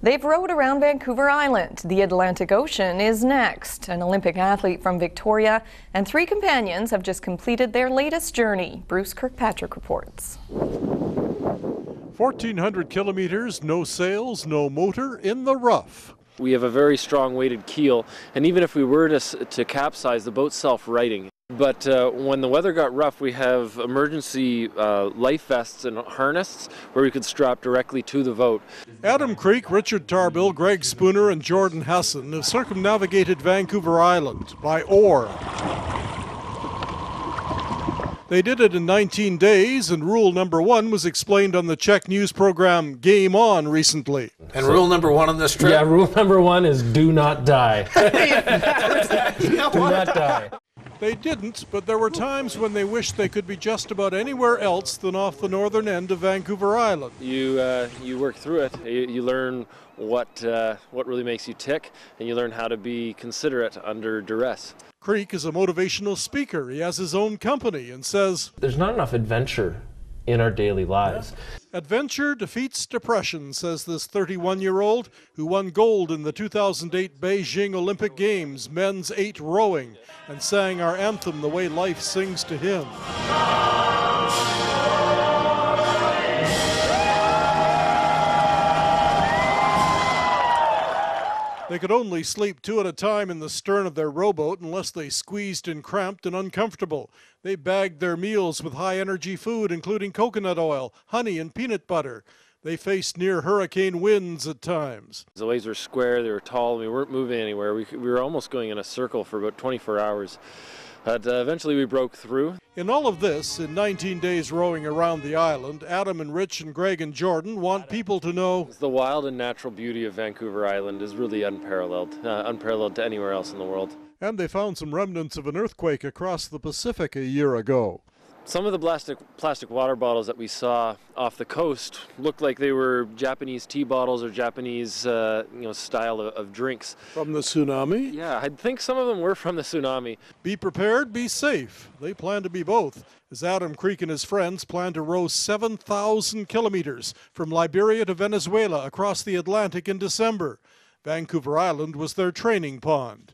They've rowed around Vancouver Island. The Atlantic Ocean is next. An Olympic athlete from Victoria and 3 companions have just completed their latest journey. Bruce Kirkpatrick reports. 1,400 kilometers, no sails, no motor, in the rough. We have a very strong weighted keel, and even if we were to capsize, the boat's self-righting. But when the weather got rough, we have emergency life vests and harnesses where we could strap directly to the boat. Adam Creek, Richard Tarbill, Greg Spooner and Jordan Hassan have circumnavigated Vancouver Island by oar. They did it in 19 days, and rule number 1 was explained on the Czech news program Game On recently. And rule number 1 on this trip? Yeah, rule number 1 is do not die. Do not die. They didn't, but there were times when they wished they could be just about anywhere else than off the northern end of Vancouver Island. You work through it. You learn what really makes you tick, and you learn how to be considerate under duress. Creek is a motivational speaker. He has his own company and says, "There's not enough adventure in our daily lives." Adventure defeats depression, says this 31-year-old who won gold in the 2008 Beijing Olympic Games, men's 8 rowing, and sang our anthem the way life sings to him. They could only sleep 2 at a time in the stern of their rowboat unless they squeezed and cramped and uncomfortable. They bagged their meals with high-energy food, including coconut oil, honey, and peanut butter. They faced near hurricane winds at times. The waves were square, they were tall, we weren't moving anywhere. We were almost going in a circle for about 24 hours. But eventually we broke through. In all of this, in 19 days rowing around the island, Adam and Rich and Greg and Jordan want people to know the wild and natural beauty of Vancouver Island is really unparalleled to anywhere else in the world. And they found some remnants of an earthquake across the Pacific a year ago. Some of the plastic water bottles that we saw off the coast looked like they were Japanese tea bottles or Japanese style of drinks. From the tsunami? Yeah, I think some of them were from the tsunami. Be prepared, be safe. They plan to be both, as Adam Creek and his friends plan to row 7,000 kilometers from Liberia to Venezuela across the Atlantic in December. Vancouver Island was their training pond.